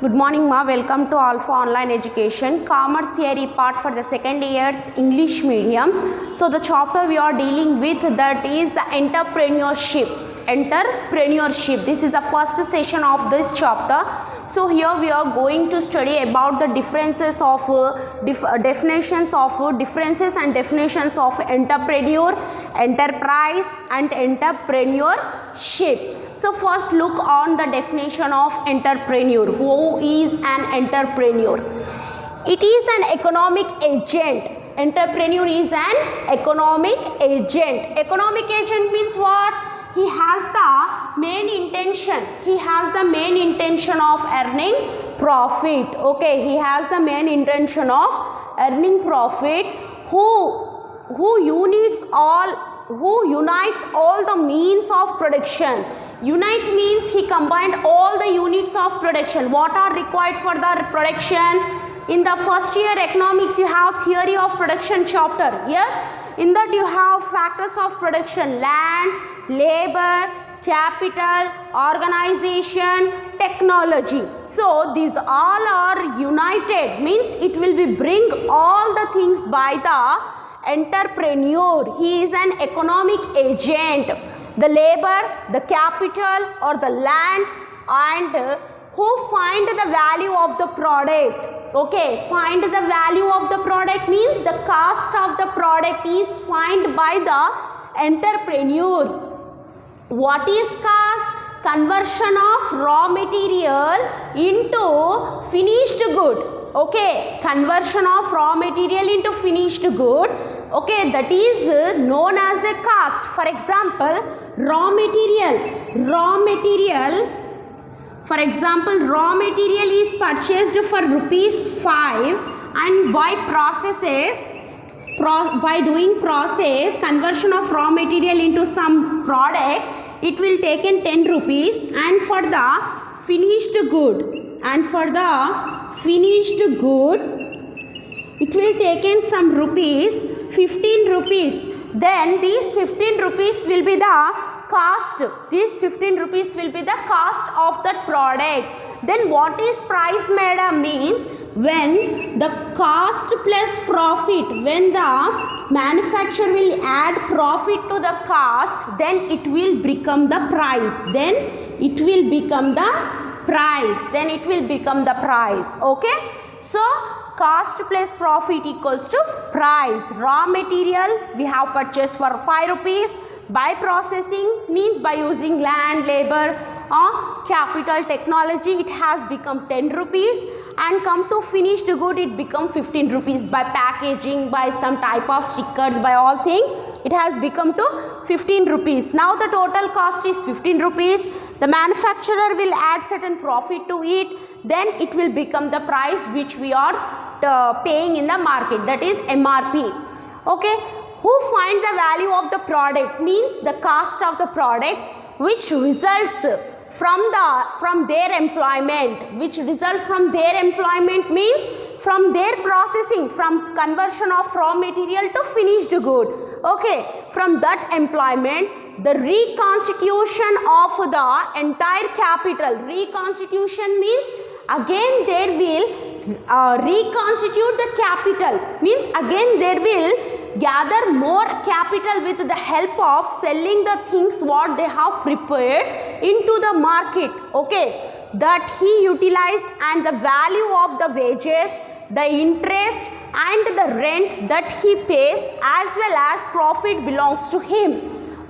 Good morning, ma. Welcome to Alpha Online Education. Commerce theory part for the second year's English medium. So the chapter we are dealing with, that is the entrepreneurship. Entrepreneurship. This is the first session of this chapter. So here we are going to study about the differences of differences and definitions of entrepreneur, enterprise and entrepreneurship. So first look on the definition of entrepreneur. Who is an entrepreneur? It is an economic agent. Entrepreneur is an economic agent. Economic agent means what? He has the main intention. He has the main intention of earning profit. Okay, he has the main intention of earning profit. Who unites all the means of production. Unite means he combined all the units of production. What are required for the production? In the first year economics, you have theory of production chapter. Yes, in that you have factors of production: land, labor, capital, organization, technology. So these all are united, means it will be bring all the things by the entrepreneur. He is an economic agent. The labor, the capital or the land, and who find the value of the product. Okay, find the value of the product means the cost of the product is find by the entrepreneur. What is cost? Conversion of raw material into finished good. Okay, conversion of raw material into finished good. Okay, that is known as a cost. For example, raw material. For example, raw material is purchased for ₹5, and by doing process conversion of raw material into some product, it will take in ₹10, and for the finished good, it will take in some ₹15. Then these ₹15 will be the cost. These ₹15 will be the cost of that product. Then what is price, madam? Means when the cost plus profit, when the manufacturer will add profit to the cost, then it will become the price. Okay, so cost plus profit equals to price. Raw material we have purchased for ₹5. By processing means by using land, labor, capital, technology, it has become ₹10, and come to finished good, it become ₹15. By packaging, by some type of stickers, by all things, it has become to ₹15. Now the total cost is ₹15. The manufacturer will add certain profit to it, then it will become the price which we are paying in the market, that is MRP. Okay, who find the value of the product means the cost of the product which results from their employment. Means from their processing, from conversion of raw material to finished good. Okay, from that employment, the reconstitution of the entire capital. Reconstitution means again there will reconstitute the capital, means again there will gather more capital with the help of selling the things what they have prepared into the market. Okay, that he utilized, and the value of the wages, the interest and the rent that he pays, as well as profit belongs to him.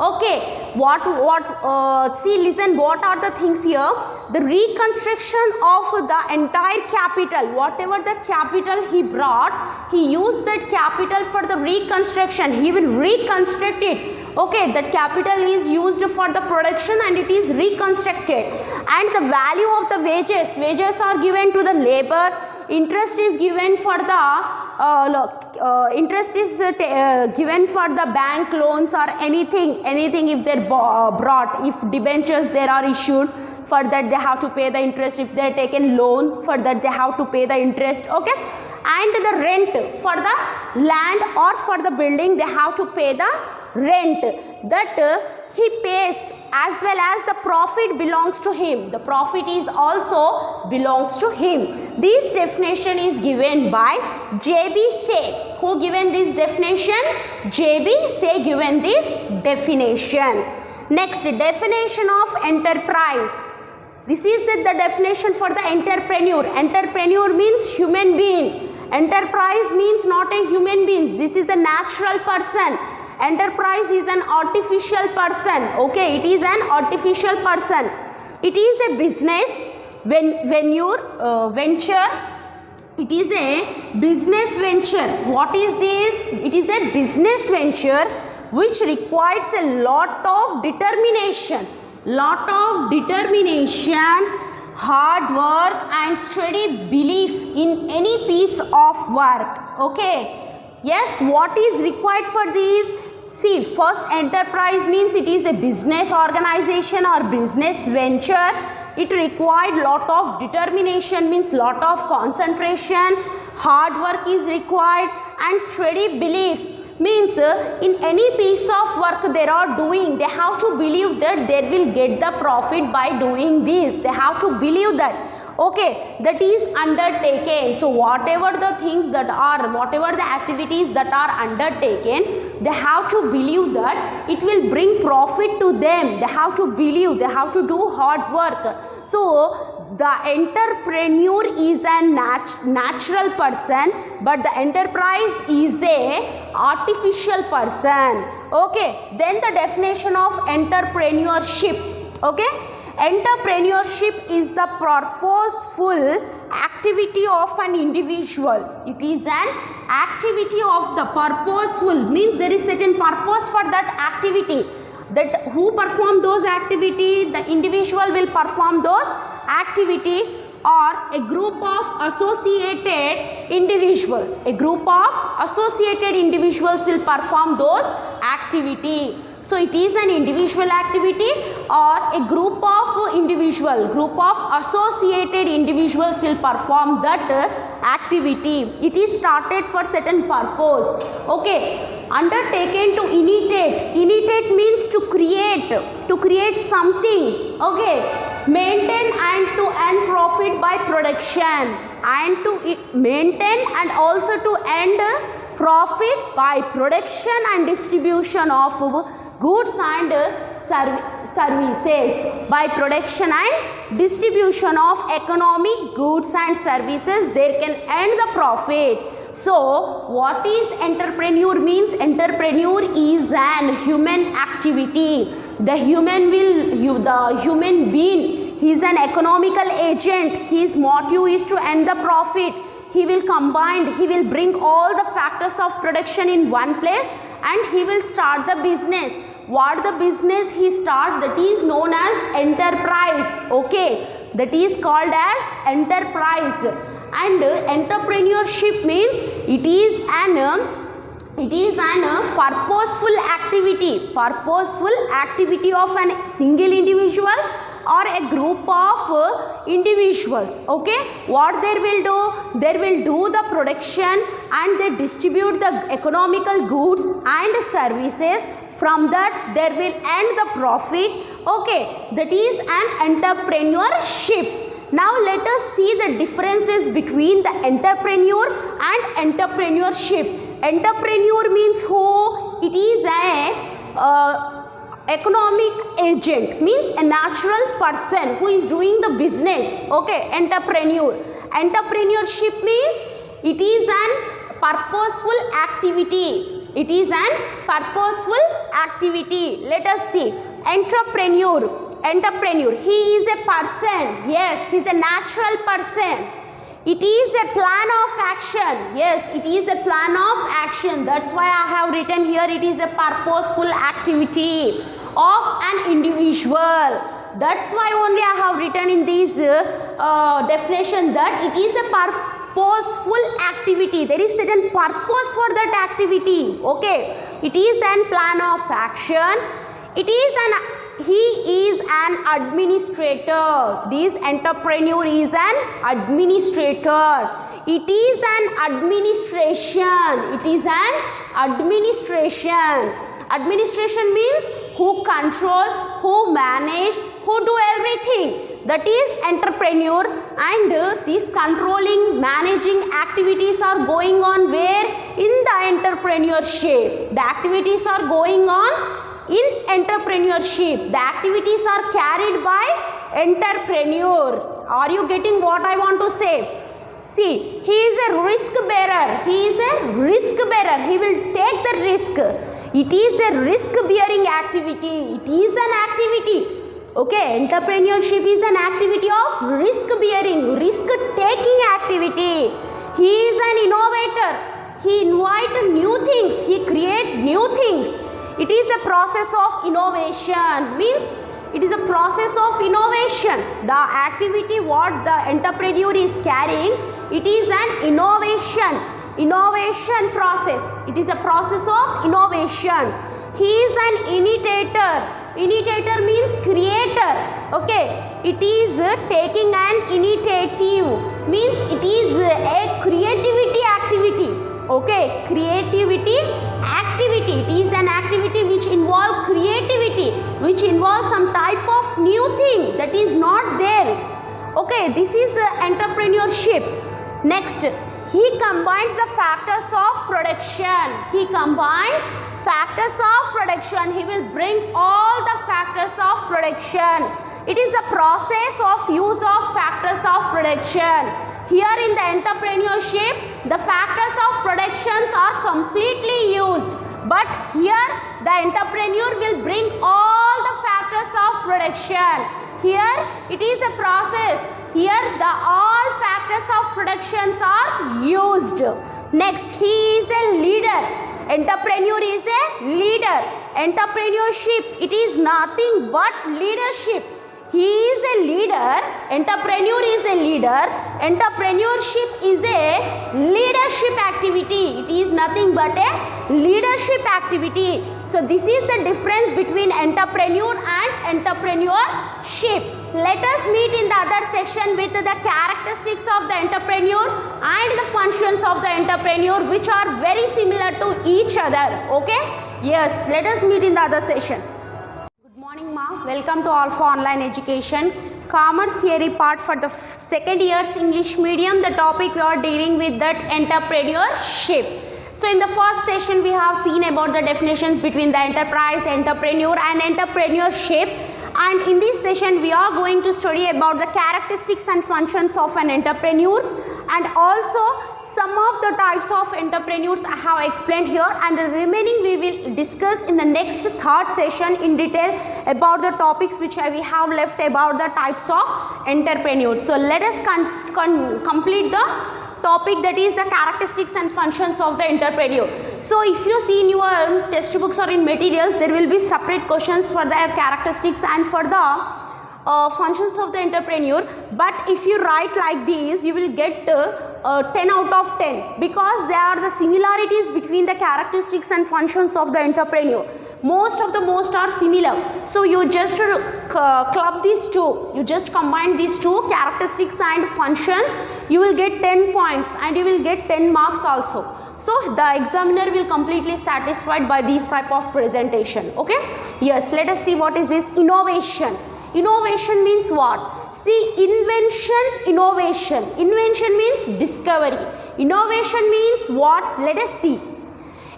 Okay, see, listen, what are the things here? The reconstruction of the entire capital, whatever the capital he brought, he used that capital for the reconstruction. He will reconstruct it. Okay, that capital is used for the production and it is reconstructed. And the value of the wages are given to the labor. Interest is given for the given for the bank loans or anything if they're brought. If debentures there are issued, for that they have to pay the interest. If they are taken loan, for that they have to pay the interest. Okay, and the rent for the land or for the building, they have to pay the rent that he pays as well as the profit belongs to him. The profit is also belongs to him. This definition is given by J.B. Say. Who given this definition? J.B. Say given this definition. Next, definition of enterprise. This is the definition for the entrepreneur. Entrepreneur means human being. Enterprise means not a human being. This is a natural person. Enterprise is an artificial person. Okay, it is an artificial person. It is a business when you venture. It is a business venture. What is this? It is a business venture which requires a lot of determination. Lot of determination, hard work and steady belief in any piece of work. Okay. Yes, what is required for these? See, first, enterprise means it is a business organization or business venture. It required lot of determination, means lot of concentration, hard work is required and steady belief. Means in any piece of work they are doing, they have to believe that they will get the profit by doing this. They have to believe that. Okay, that is undertaken. So whatever the things that are, whatever the activities that are undertaken, they have to believe that it will bring profit to them. They have to believe, they have to do hard work. So the entrepreneur is a natural person, but the enterprise is a artificial person. Okay, then the definition of entrepreneurship. Okay. Entrepreneurship is the purposeful activity of an individual. It is an activity of the purposeful, means there is certain purpose for that activity. That who perform those activity, the individual will perform those activity, or a group of associated individuals. A group of associated individuals will perform those activity. So it is an individual activity or a group of associated individuals will perform that activity. It is started for certain purpose. Okay, undertaken to initiate. Initiate means to create something. Okay, maintain and to earn profit by production, and to maintain and also to earn profit by production and distribution of goods and services. By production and distribution of economic goods and services, there can earn the profit. So what is entrepreneur means? Entrepreneur is an human activity. The human being, he is an economical agent. His motive is to earn the profit. He will combine, he will bring all the factors of production in one place and he will start the business. What the business he start, that is known as enterprise. Okay, that is called as enterprise. And entrepreneurship means it is an purposeful activity of a single individual or a group of individuals. Okay, what they will do? They will do the production and they distribute the economical goods and services. From that they will earn the profit. Okay, that is an entrepreneurship. Now let us see the differences between the entrepreneur and entrepreneurship. Entrepreneur means who? It is a economic agent, means a natural person who is doing the business. Okay, entrepreneur. Entrepreneurship means it is an purposeful activity. It is an purposeful activity. Let us see. Entrepreneur. He is a person. Yes, he is a natural person. It is a plan of action. Yes, it is a plan of action. That's why I have written here it is a purposeful activity of an individual. That's why only I have written in this definition that it is a purposeful activity. There is certain purpose for that activity. Okay, it is a plan of action. He is an administrator. This entrepreneur is an administrator. It is an administration. It is an administration. Administration means who control, who manage, who do everything. That is entrepreneur, and these controlling, managing activities are going on where? In the entrepreneurship. The activities are going on in entrepreneurship. The activities are carried by entrepreneur. Are you getting what I want to say? See, he is a risk bearer. He is a risk bearer. He will take the risk. It is a risk bearing activity. It is an activity. Okay, entrepreneurship is an activity of risk bearing, risk taking activity. He is an innovator. He invites new things. He creates new things. It is a process of innovation. Means it is a process of innovation. The activity what the entrepreneur is carrying, it is an innovation process. It is a process of innovation. He is an initiator. Initiator means creator. Okay, it is taking an initiative, means it is a creativity activity. Okay, creativity activity. It is an activity which involves creativity, which involves some type of new thing that is not there. Okay, this is entrepreneurship. Next, he combines the factors of production. He combines factors of production. He will bring all the factors of production. It is a process of use of factors of production. Here in the entrepreneurship, the factors of productions are completely used. But here the entrepreneur will bring all the factors of production. Here it is a process. Here the all factors of productions are used. Next, he is a leader. Entrepreneur is a leader. Entrepreneurship, it is nothing but leadership. He is a leader. Entrepreneur is a leader. Entrepreneurship is a leadership activity. It is nothing but a leadership activity. So this is the difference between entrepreneur and entrepreneurship. Let us meet in the other section with the characteristics of the entrepreneur and the functions of the entrepreneur, which are very similar to each other. Okay? Yes, let us meet in the other session. Good morning, ma. Welcome to Alpha Online Education. Commerce theory part for the second year's English medium. The topic we are dealing with that entrepreneurship. So in the first session we have seen about the definitions between the enterprise, entrepreneur and entrepreneurship. And in this session we are going to study about the characteristics and functions of an entrepreneur, and also some of the types of entrepreneurs I have explained here, and the remaining we will discuss in the next third session in detail about the topics which we have left about the types of entrepreneurs. So let us complete the topic, that is the characteristics and functions of the entrepreneur. So if you see in your textbooks or in materials, there will be separate questions for the characteristics and for the functions of the entrepreneur. But if you write like these, you will get 10 out of 10, because there are the similarities between the characteristics and functions of the entrepreneur. Most are similar. So you just club these two, you just combine these two, characteristics and functions, you will get 10 points and you will get 10 marks also. So the examiner will completely satisfied by this type of presentation. Okay? Yes, let us see what is this innovation. Innovation means what? See, innovation. Invention means discovery. Innovation means what? Let us see.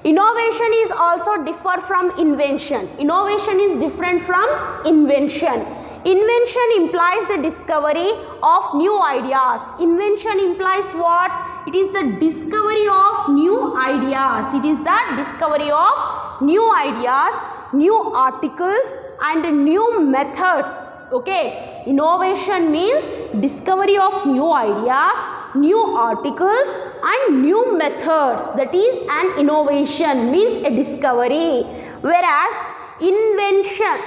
Innovation is also differ from invention. Innovation is different from invention. Invention implies the discovery of new ideas. Invention implies what? It is the discovery of new ideas. It is the discovery of new ideas, new articles and new methods. Okay, innovation means discovery of new ideas, new articles and new methods. That is an innovation, means a discovery. Whereas invention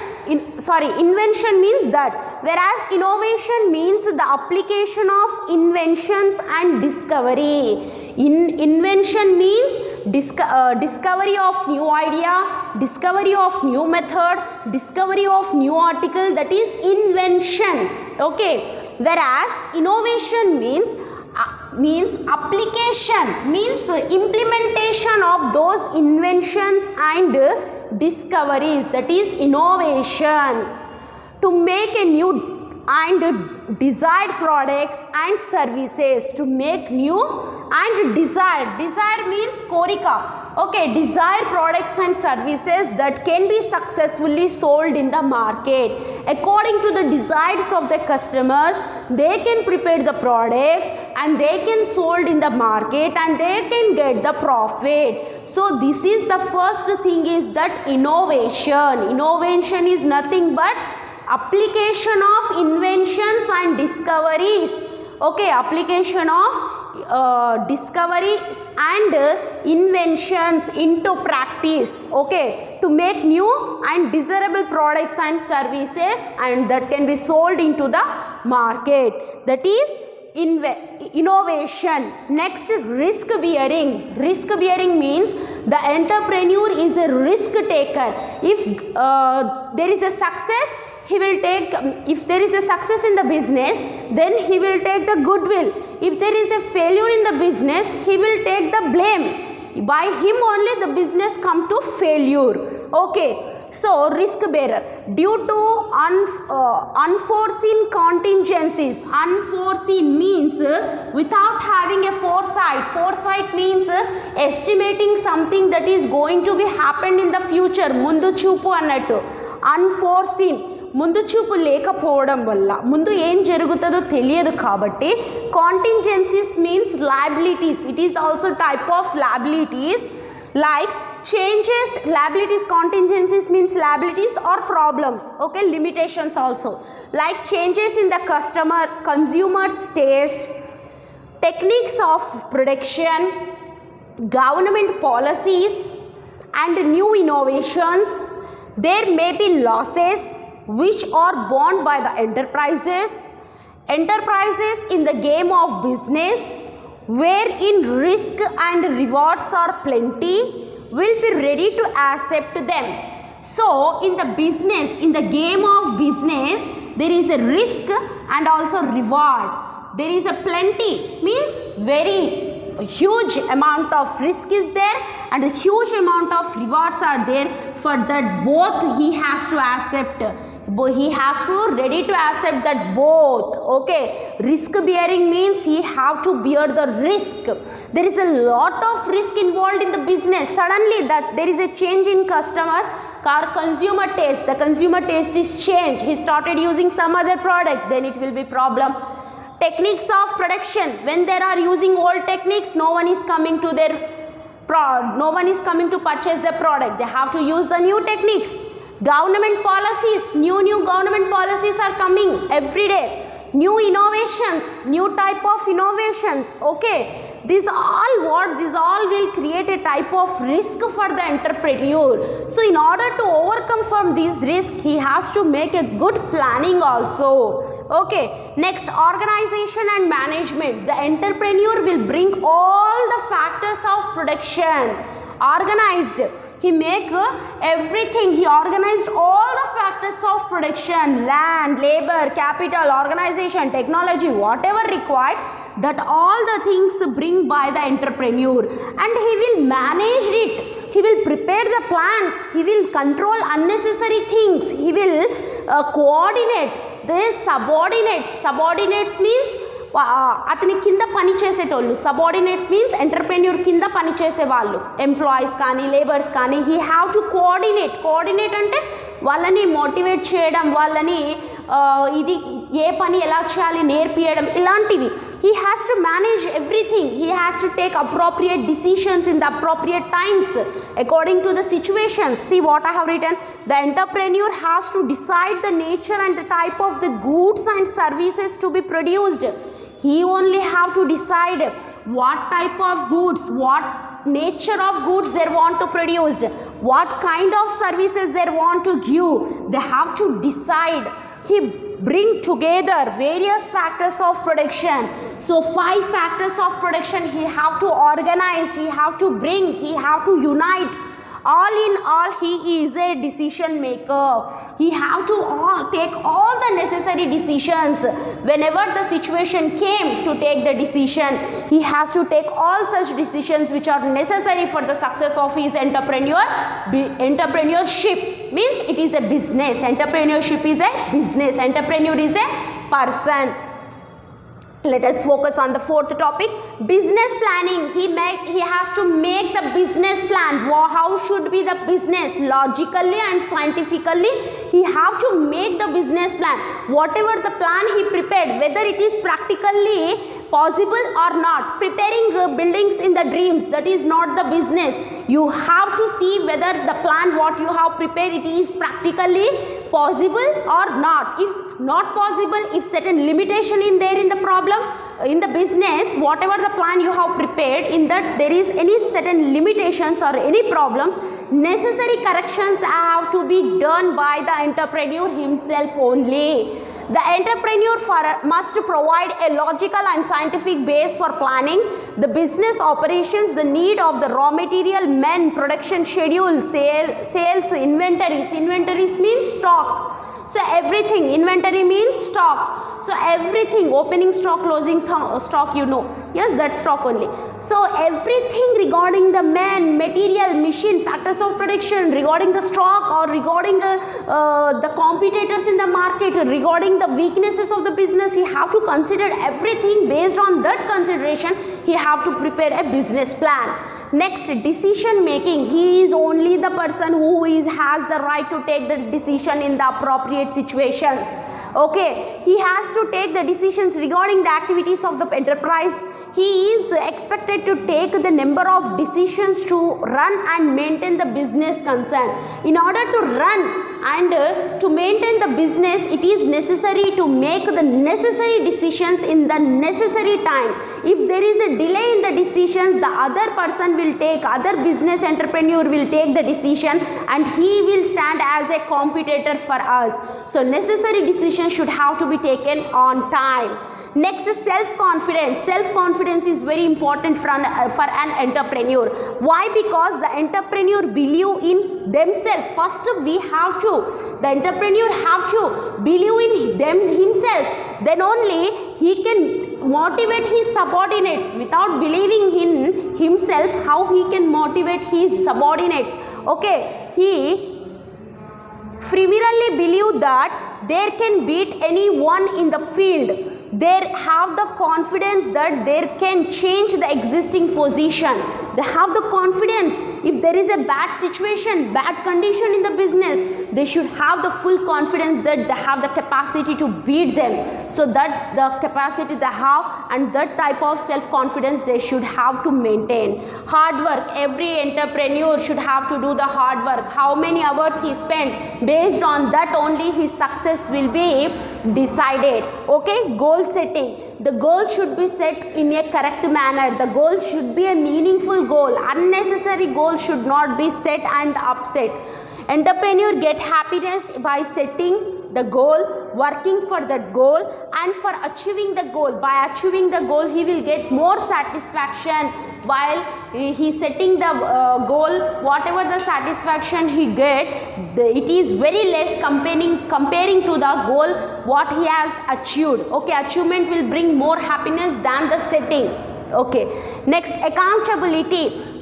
means that, whereas innovation means the application of inventions and discovery. Invention means discovery of new idea, discovery of new method, discovery of new article, that is invention. Okay, whereas innovation means application, means implementation of those inventions and discoveries, that is innovation, to make a new and desired products and services, to make new and desired means korika, okay, desired products and services that can be successfully sold in the market according to the desires of the customers. They can prepare the products and they can sold in the market and they can get the profit. So this is the first thing, is that innovation is nothing but application of inventions and discoveries, okay, application of discoveries and inventions into practice, okay, to make new and desirable products and services and that can be sold into the market, that is innovation. Next, risk bearing. Risk bearing means the entrepreneur is a risk taker. If there is a success, he will take, if there is a success in the business, then he will take the goodwill. If there is a failure in the business, he will take the blame. By him only the business come to failure. Okay, so risk bearer. Due to unforeseen contingencies. Unforeseen means without having a foresight. Foresight means estimating something that is going to be happened in the future. Mundu chupu annattu. Unforeseen. ముందు చూపు లేకపోవడం వల్ల ముందు ఏం జరుగుతుందో తెలియదు కాబట్టి contingencies means liabilities. It is also type of liabilities like changes. Liabilities, contingencies means liabilities or problems, okay, limitations also, like changes in the consumer's taste, techniques of production, government policies and new innovations. There may be losses which are borne by the enterprises in the game of business, wherein risk and rewards are plenty, will be ready to accept them. So in the business, in the game of business, there is a risk and also reward. There is a plenty means very huge amount of risk is there and a huge amount of rewards are there. For that both he has to accept. He has to ready to accept that both. Okay, risk bearing means he have to bear the risk. There is a lot of risk involved in the business. Suddenly that there is a change in consumer taste. The consumer taste is changed. He started using some other product, then it will be problem. Techniques of production. When they are using old techniques, no one is coming to purchase the product. They have to use the new techniques. Government policies, new government policies are coming every day. New innovations, new type of innovations, okay. This all will create a type of risk for the entrepreneur. So in order to overcome from this risk, he has to make a good planning also. Okay, next, organization and management. The entrepreneur will bring all the factors of production organized. He make everything. He organized all the factors of production, land, labor, capital, organization, technology, whatever required, that all the things bring by the entrepreneur, and he will manage it. He will prepare the plans. He will control unnecessary things. He will coordinate. There is subordinates. Subordinates means అతని కింద పని చేసేటోళ్ళు. Subordinates means entrepreneur కింద పని చేసే వాళ్ళు, employees కానీ labours కానీ. హీ హ్యావ్ టు కోఆర్డినేట్ అంటే వాళ్ళని మోటివేట్ చేయడం, వాళ్ళని ఇది ఏ పని ఎలా చేయాలి నేర్పియడం, ఇలాంటివి. He has to manage everything. He has to take appropriate decisions in the appropriate times according to the situations. See what I have written. The entrepreneur has to decide the nature and the type of the goods and services to be produced. He only have to decide what type of goods, what nature of goods they want to produce, what kind of services they want to give. They have to decide. He bring together various factors of production. So 5 factors of production he have to organize, he have to bring, he have to unite All in all, he is a decision maker. He have to take all the necessary decisions. Whenever the situation came to take the decision, he has to take all such decisions which are necessary for the success of his entrepreneurship. Means it is a business. Entrepreneurship is a business. Entrepreneur is a person. Let us focus on the fourth topic, business planning. He has to make the business plan. How should be the business? Logically and scientifically, he have to make the business plan. Whatever the plan he prepared, whether it is practically possible or not. Preparing buildings in the dreams, that is not the business. You have to see whether the plan what you have prepared, it is practically possible or not. If not possible, if certain limitation in there in the problem, in the business, whatever the plan you have prepared, in that there is any certain limitations or any problems, necessary corrections have to be done by the entrepreneur himself only. The entrepreneur must provide a logical and scientific base for planning the business operations, the need of the raw material, men, production schedule, sales, inventories. Inventories means stock. So everything, inventory means stock. So everything, opening stock, closing stock, you know. Yes, that stock only. So everything regarding the man, material, machine, factors of production, regarding the stock or regarding the competitors in the market, regarding the weaknesses of the business, he have to consider everything. Based on that consideration, he have to prepare a business plan. Next, decision making. He is only the person who has the right to take the decision in the appropriate situations. Okay, he has to take the decisions regarding the activities of the enterprise. He is expected to take the number of decisions to run and maintain the business concern. In order to run and to maintain the business, it is necessary to make the necessary decisions in the necessary time. If there is a delay in the decisions, the other person will take, other business entrepreneur will take the decision and he will stand as a competitor for us. So necessary decisions should have to be taken on time. Next is self-confidence. Self-confidence is very important for an entrepreneur. Why? Because the entrepreneur believe in themselves. First, the entrepreneur have to believe in himself. Then only he can motivate his subordinates. Without believing in himself, how he can motivate his subordinates? Okay, he firmly believe that there can beat anyone in the field. They have the confidence that they can change the existing position. They have the confidence. If there is a bad situation, bad condition in the business, they should have the full confidence that they have the capacity to beat them. So that the capacity they have and that type of self-confidence they should have to maintain. Hard work. Every entrepreneur should have to do the hard work. How many hours he spent, based on that only his success will be decided. Okay, goal setting. The goal should be set in a correct manner. The goal should be a meaningful goal. Unnecessary goals should not be set and upset. Entrepreneur get happiness by setting the goal, working for that goal and for achieving the goal. By achieving the goal, he will get more satisfaction. While he setting the goal, whatever the satisfaction he get, it is very less comparing to the goal what he has achieved. Okay, achievement will bring more happiness than the setting. Okay, next, accountability.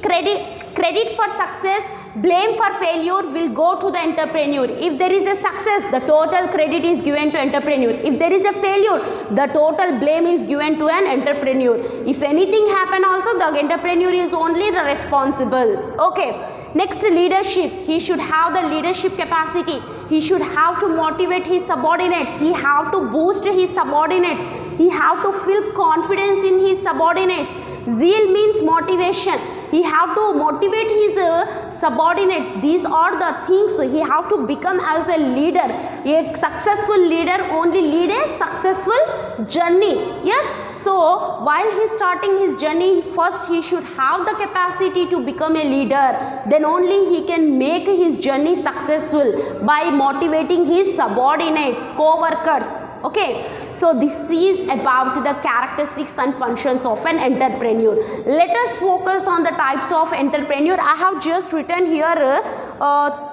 Credit for success, blame for failure will go to the entrepreneur. If there is a success, the total credit is given to entrepreneur. If there is a failure, the total blame is given to an entrepreneur. If anything happen also, the entrepreneur is only the responsible. Okay. Next, leadership. He should have the leadership capacity. He should have to motivate his subordinates. He have to boost his subordinates. He have to feel confidence in his subordinates. Zeal means motivation. He have to motivate his subordinates. These are the things he have to become as a leader. A successful leader only lead a successful journey. Yes. So while he is starting his journey, first he should have the capacity to become a leader. Then only he can make his journey successful by motivating his subordinates, co-workers. Okay, so this is about the characteristics and functions of an entrepreneur. Let us focus on the types of entrepreneur. I have just written here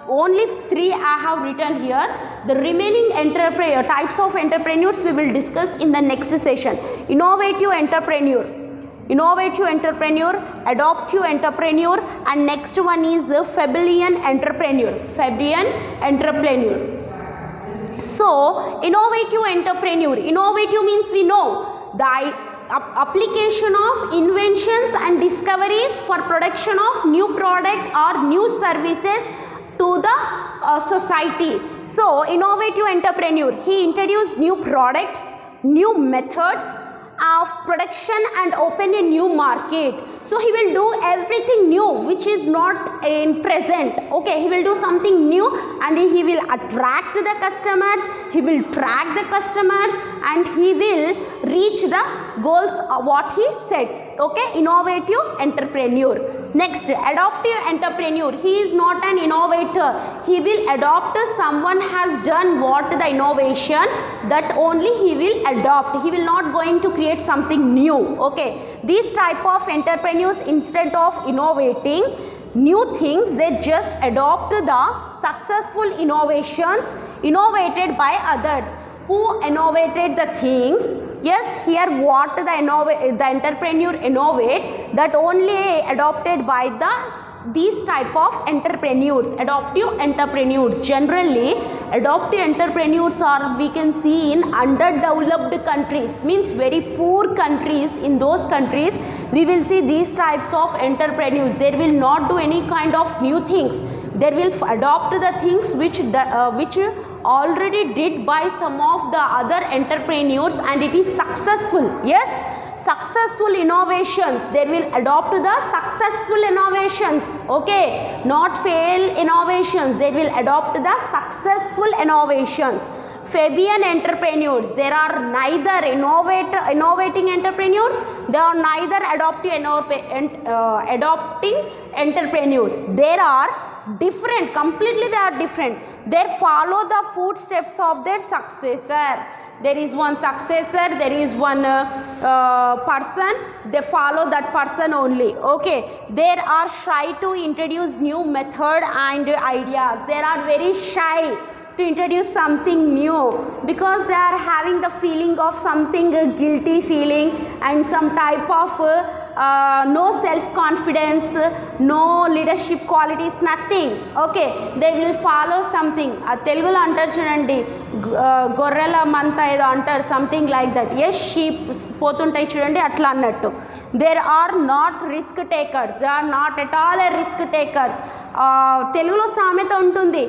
only 3 I have written here. The remaining types of entrepreneurs we will discuss in the next session. Innovative entrepreneur, adaptive entrepreneur, and next one is Fabian entrepreneur. So innovative entrepreneur, innovative means we know the application of inventions and discoveries for production of new product or new services to the society. So innovative entrepreneur, he introduced new product, new methods of production and open a new market. So he will do everything new which is not in present. Okay, he will do something new and he will attract the customers, he will track the customers, and he will reach the goals what he set. Okay, innovative entrepreneur. Next, adaptive entrepreneur, he is not an innovator, he will adopt someone has done what the innovation, that only he will adopt, he will not going to create something new. Okay, these type of entrepreneurs, instead of innovating new things, they just adopt the successful innovations innovated by others. Who innovated the things? Yes, here what the entrepreneur innovate, that only adopted by these type of entrepreneurs, adaptive entrepreneurs. Generally, adaptive entrepreneurs are we can see in underdeveloped countries, means very poor countries. In those countries, we will see these types of entrepreneurs. They will not do any kind of new things. They will adopt the things which already did by some of the other entrepreneurs and it is successful. Yes, successful innovations, they will adopt the successful innovations. Okay, not fail innovations, they will adopt the successful innovations. Fabian entrepreneurs, there are neither innovating entrepreneurs, they are neither adopting entrepreneurs. There are different, completely they are different. They follow the footsteps of their successor. There is one successor, there is one person, they follow that person only. Okay, they are shy to introduce new method and ideas. They are very shy to introduce something new because they are having the feeling of something guilty feeling and some type of no self-confidence, no leadership qualities, nothing. Okay, they will follow something. Telugulo antaru chudandi, gorrela manta edo antaru, something like that. Yes, sheep potuntayi chudandi atla annattu. There are not risk takers, they are not at all a risk takers. తెలుగులో సామెత ఉంటుంది,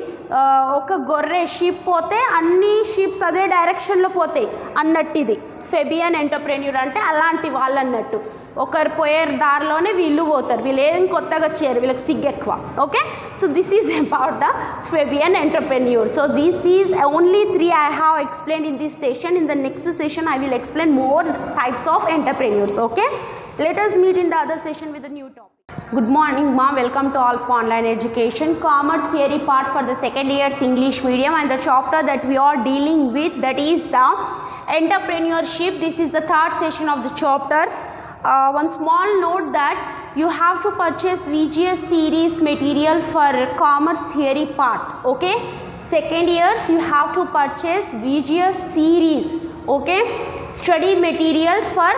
ఒక గొర్రె sheep పోతే అన్ని sheeps అదే డైరెక్షన్లో పోతాయి అన్నట్టు. ఇది ఫెబియన్ ఎంటర్ప్రెన్యూర్ అంటే అలాంటి వాళ్ళు అన్నట్టు. ఒకరు పోయే దారిలోనే వీళ్ళు పోతారు, వీళ్ళు ఏం కొత్తగా చేయరు, వీళ్ళకి సిగ్గు ఎక్కువ. Okay, so this is about the Fabian entrepreneur. So this is only 3 I have explained in this session. In the next session I will explain more types of entrepreneurs. Okay, let us meet in the other session with a new topic. Good morning, ma. Welcome to all for online education. Commerce theory part for the second year's English medium, and the chapter that we are dealing with, that is the entrepreneurship. This is the third session of the chapter. One small note that you have to purchase VGS series material for commerce theory part. Okay, second years you have to purchase VGS series. Okay, study material for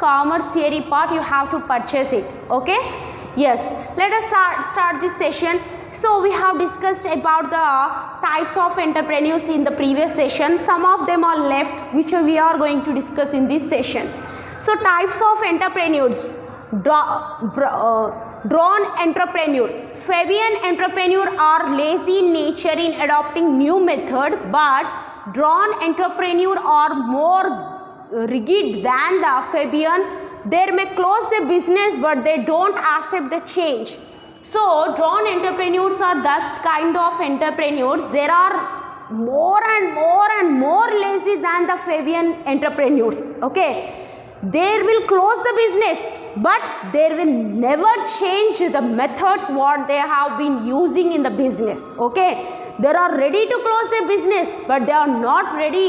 commerce theory part, you have to purchase it. Okay, yes, let us start this session. So we have discussed about the types of entrepreneurs in the previous session. Some of them are left which we are going to discuss in this session. So types of entrepreneurs: drawn entrepreneur. Fabian entrepreneur are lazy in nature in adopting new method, but drawn entrepreneur are more rigid than the Fabian. They may close a business but they don't accept the change. So drawn entrepreneurs are that kind of entrepreneurs. There are more and more lazy than the Fabian entrepreneurs. Okay, they will close the business but they will never change the methods what they have been using in the business. Okay, they are ready to close a business but they are not ready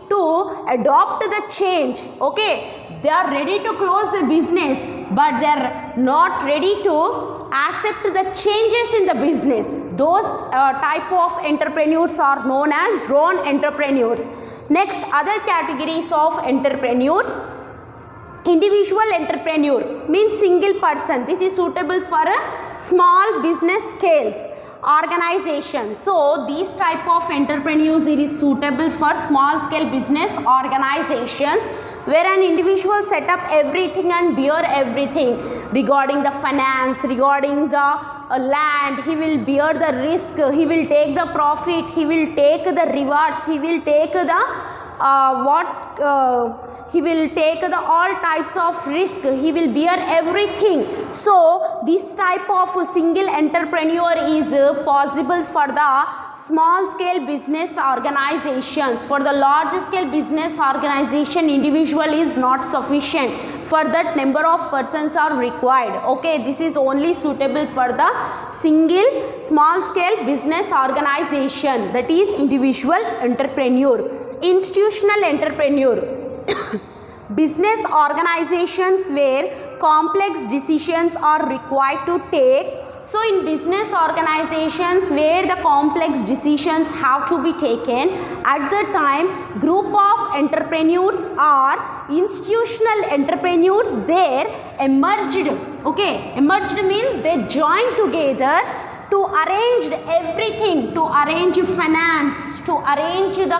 to adopt the change. Okay, they are ready to close the business, but they are not ready to accept the changes in the business. Those type of entrepreneurs are known as drone entrepreneurs. Next, other categories of entrepreneurs. Individual entrepreneur means single person. This is suitable for a small business scales organization. So these type of entrepreneurs, it is suitable for small scale business organizations where an individual set up everything and bear everything regarding the finance, regarding the land. He will bear the risk, he will take the profit, he will take the rewards, he will take the he will take the all types of risk, he will bear everything. So this type of single entrepreneur is possible for the small scale business organizations. For the large scale business organization, individual is not sufficient, for that number of persons are required. Okay, this is only suitable for the single small scale business organization, that is individual entrepreneur. Institutional entrepreneur business organizations where complex decisions are required to take. So in business organizations where the complex decisions have to be taken, at the time group of entrepreneurs or institutional entrepreneurs there emerged. Okay, emerged means they joined together to arrange everything, to arrange finance, to arrange the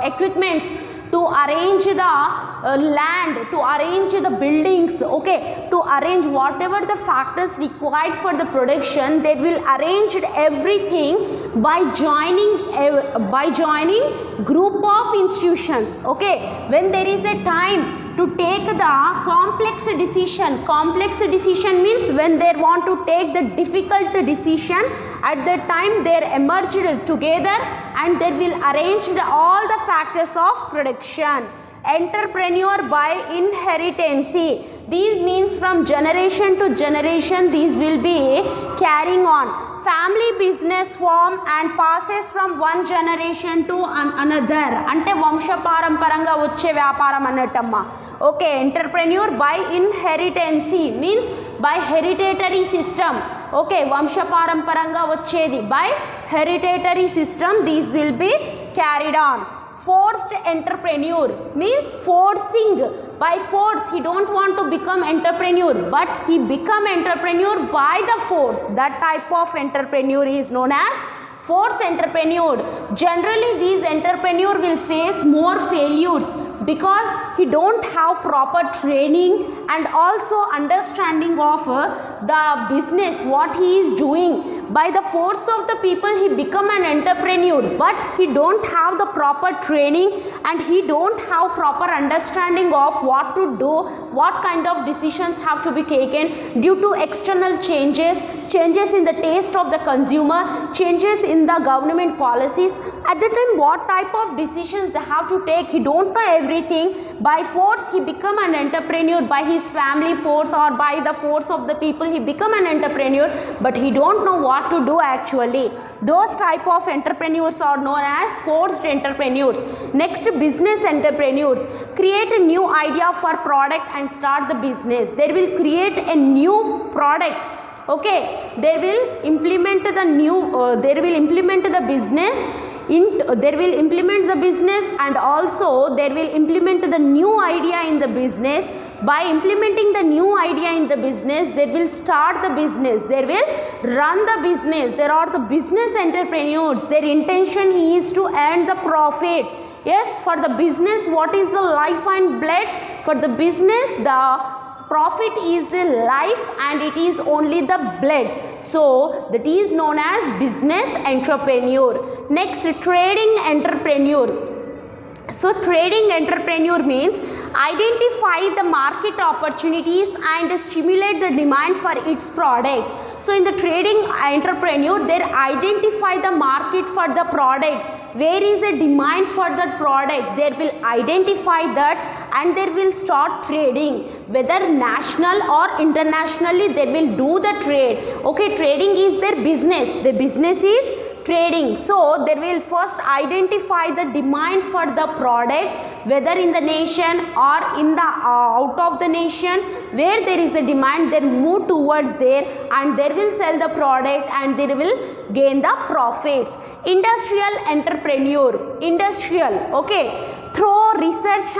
equipments, to arrange the land, to arrange the buildings, okay, to arrange whatever the factors required for the production. They will arrange everything by joining group of institutions. Okay, when there is a time to take the complex decision means when they want to take the difficult decision, at that time they emerged together and they will arrange all the factors of production. Entrepreneur by inheritance. These means from generation to generation these will be carrying on. Family business form and passes from one generation to another. Ante vansha paramparanga vacche vyaparam annattamma. Okay, entrepreneur by inheritance means by hereditary system. Okay, vansha paramparanga vachedi by hereditary system these will be carried on. Forced entrepreneur means forcing, by force. He don't want to become entrepreneur, but he become entrepreneur by the force. That type of entrepreneur is known as forced entrepreneur. Generally these entrepreneur will face more failures because he don't have proper training and also understanding of the business what he is doing. By the force of the people he become an entrepreneur, but he don't have the proper training and he don't have proper understanding of what to do, what kind of decisions have to be taken due to external changes in the taste of the consumer, changes in the government policies. At the time what type of decisions they have to take, he don't know everything. By force he become an entrepreneur, by his family force or by the force of the people he become an entrepreneur, but he don't know what to do actually. Those type of entrepreneurs are known as forced entrepreneurs. Next, business entrepreneurs create a new idea for product and start the business. They will create a new product. Okay, they will implement the new they will implement the business and also they will implement the new idea in the business. By implementing the new idea in the business, they will start the business, they will run the business. There are the business entrepreneurs, their intention is to earn the profit. Yes, for the business what is the life and blood? For the business the profit is the life and it is only the blood. So that is known as business entrepreneur. Next, trading entrepreneur. So trading entrepreneur means identify the market opportunities and stimulate the demand for its product. So in the trading entrepreneur, they identify the market for the product. Where is a demand for that product? They will identify that and they will start trading. Whether national or internationally, they will do the trade. Okay, trading is their business. The business is trading. So they will first identify the demand for the product, whether in the nation or in the out of the nation. Where there is a demand, they move towards there and they will sell the product and they will gain the profits. Industrial entrepreneur, industrial, okay, through research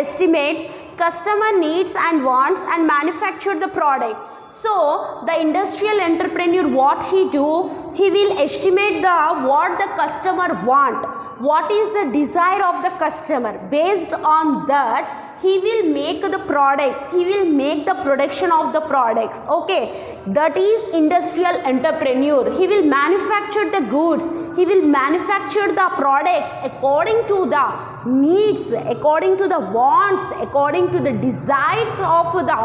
estimates customer needs and wants and manufacture the product. So the industrial entrepreneur, what he do, he will estimate what the customer want, what is the desire of the customer. Based on that, he will make the products, he will make the production of the products. Okay, that is industrial entrepreneur. He will manufacture the goods, he will manufacture the products according to the needs, according to the wants, according to the desires of the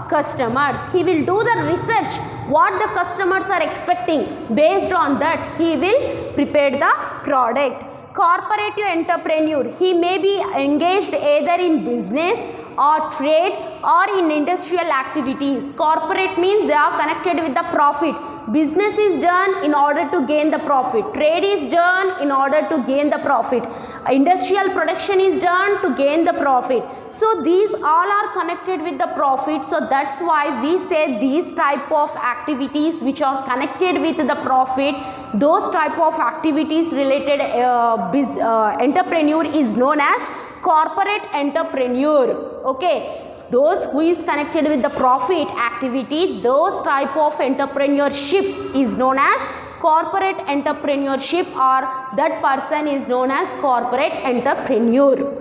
customers. He will do the research what the customers are expecting. Based on that, he will prepare the product. Corporative entrepreneur, he may be engaged either in business or trade or in industrial activities. Corporate means they are connected with the profit. Business is done in order to gain the profit. Trade is done in order to gain the profit. Industrial production is done to gain the profit. So these all are connected with the profit. So that's why we say these type of activities which are connected with the profit, those type of activities related entrepreneur is known as corporate entrepreneur. Okay, those who is connected with the profit activity, those type of entrepreneurship is known as corporate entrepreneurship, or that person is known as corporate entrepreneur.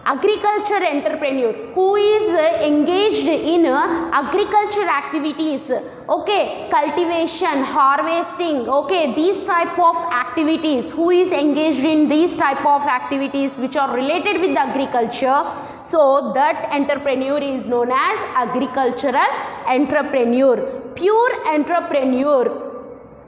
Agriculture entrepreneur, who is engaged in agriculture activities, okay, cultivation, harvesting, okay, these type of activities, who is engaged in these type of activities which are related with the agriculture. So that entrepreneur is known as agricultural entrepreneur. Pure entrepreneur,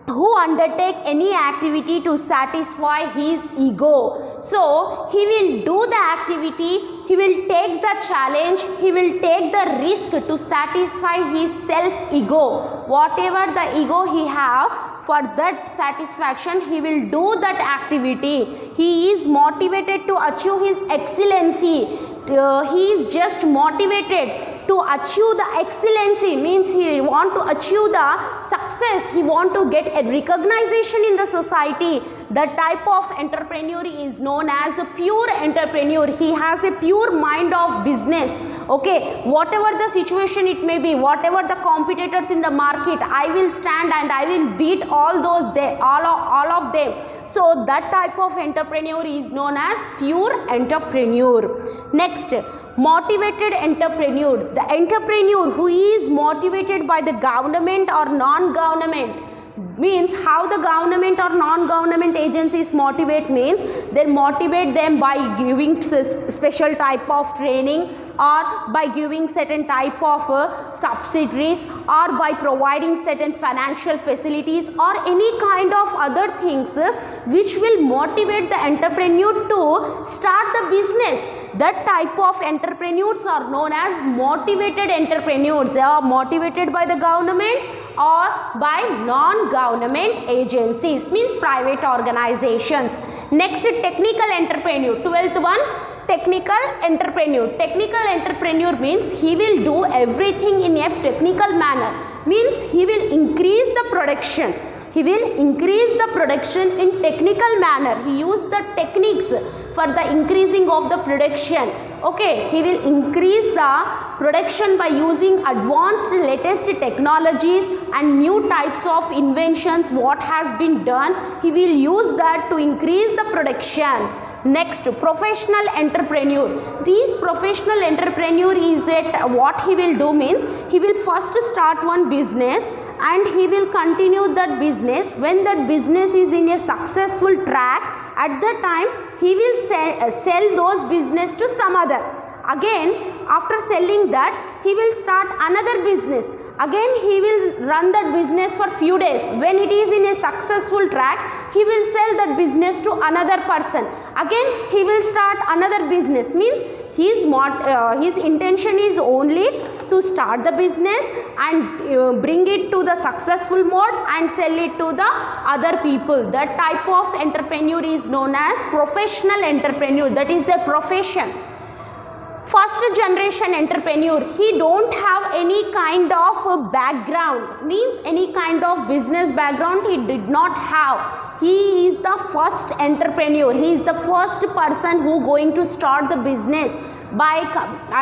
who undertake any activity to satisfy his ego. So he will do the activity, he will take the challenge, he will take the risk to satisfy his self ego. Whatever the ego he have, for that satisfaction he will do that activity. He is motivated to achieve his excellency. He is just motivated to achieve the excellency, means he want to achieve the success, he want to get a recognition in the society. That type of entrepreneur is known as a pure entrepreneur. He has a pure mind of business. Okay, whatever the situation it may be, whatever the competitors in the market, I will stand and I will beat all those there, all of them. So that type of entrepreneur is known as pure entrepreneur. Next, motivated entrepreneur, the entrepreneur who is motivated by the government or non-government. Means how the government or non-government agencies motivate means they motivate them by giving special type of training, or by giving certain type of subsidies, or by providing certain financial facilities, or any kind of other things which will motivate the entrepreneur to start the business. That type of entrepreneurs are known as motivated entrepreneurs. They are motivated by the government or by non-government agencies, means private organizations. Next, technical entrepreneur, 12th one, technical entrepreneur. Technical entrepreneur means he will do everything in a technical manner, means he will increase the production. He will increase the production in technical manner. He use the techniques for the increasing of the production. Okay, he will increase the production by using advanced latest technologies and new types of inventions what has been done. He will use that to increase the production. Next, professional entrepreneur. These professional entrepreneur is what he will do means he will first start one business and he will continue that business. When that business is in a successful track, at that time he will sell those business to some other. Again, after selling that, he will start another business. Again, he will run that business for few days. When it is in a successful track, he will sell that business to another person. Again, he will start another business. Means his intention is only to start the business and bring it to the successful mode and sell it to the other people. That type of entrepreneur is known as professional entrepreneur. That is their profession. First generation entrepreneur, he don't have any kind of background, means any kind of business background he did not have. He is the first entrepreneur. He is the first person who going to start the business by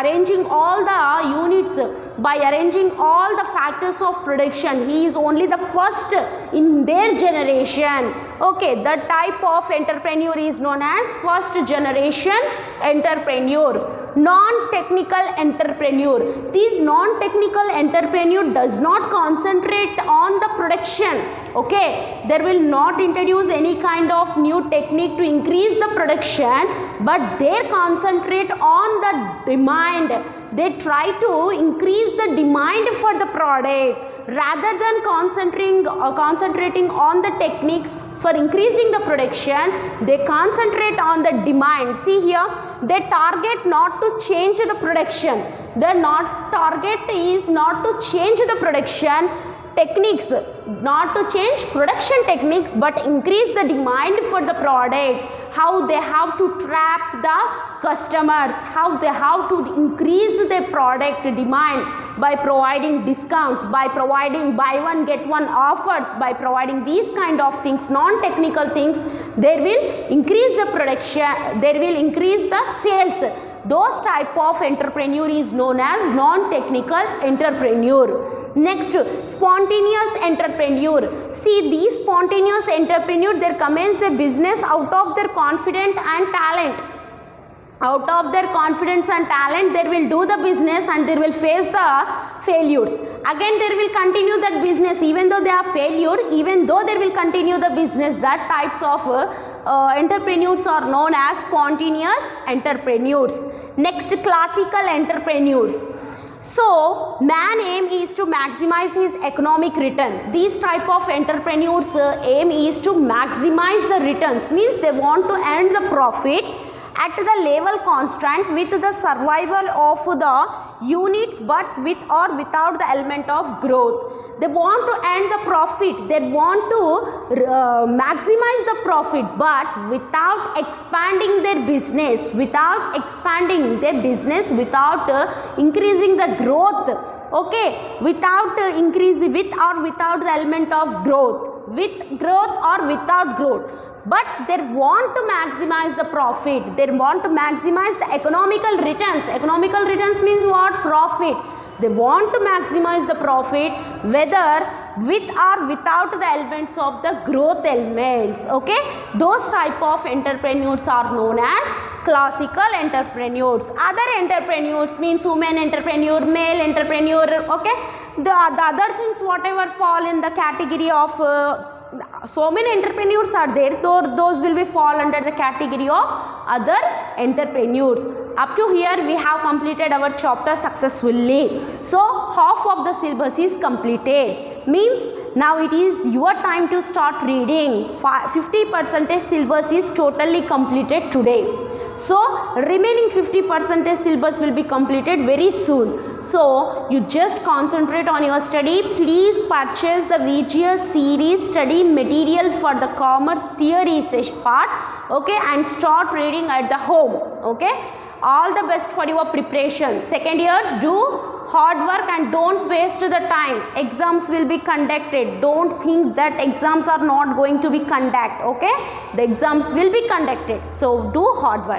arranging all the units, by arranging all the factors of production. He is only the first in their generation. Okay, the type of entrepreneur is known as first generation entrepreneur. Non-technical entrepreneur. This non-technical entrepreneur does not concentrate on the production. Okay, they will not introduce any kind of new technique to increase the production, but they concentrate on the demand. They try to increase the demand for the product rather than concentrating on the techniques for increasing the production. They concentrate on the demand. See here, they target not to change the production. Their target is not to change the production techniques, not to change production techniques, but increase the demand for the product. How they have to trap the customers, how they have to increase their product demand by providing discounts, by providing buy one get one offers, by providing these kind of things, non-technical things. They will increase the production, they will increase the sales. Those type of entrepreneur is known as non-technical entrepreneur. Next, spontaneous entrepreneur. See, these spontaneous entrepreneur, they commence a business out of their confidence and talent. Out of their confidence and talent, they will do the business and they will face the failures. Again, they will continue that business even though they are failure, even though they will continue the business. That types of entrepreneurs are known as spontaneous entrepreneurs. Next, classical entrepreneurs. So, man aim is to maximize his economic return. These type of entrepreneurs aim is to maximize the returns, means they want to earn the profit at the level constant with the survival of the units, but with or without the element of growth. They want to earn the profit, they want to maximize the profit, but without expanding their business, without increasing the growth. Okay, without increasing, with or without the element of growth, with growth or without growth, but they want to maximize the profit, they want to maximize the economical returns. Economical returns means what? Profit. They want to maximize the profit whether with or without the elements of the growth elements. Okay, those type of entrepreneurs are known as classical entrepreneurs. Other entrepreneurs means women entrepreneur, male entrepreneur. Okay, the other things whatever fall in the category of so many entrepreneurs are there, those will be fall under the category of other entrepreneurs. Up to here we have completed our chapter successfully. So half of the syllabus is completed, means now it is your time to start reading. 50% syllabus is totally completed today. So remaining 50% syllabus will be completed very soon. So you just concentrate on your study. Please purchase the VGS series study material for the commerce theory part. Okay, and start reading at the home. Okay, all the best for your preparation. Second years, do hard work and don't waste the time. Exams will be conducted. Don't think that exams are not going to be conducted. Okay, the exams will be conducted. So do hard work.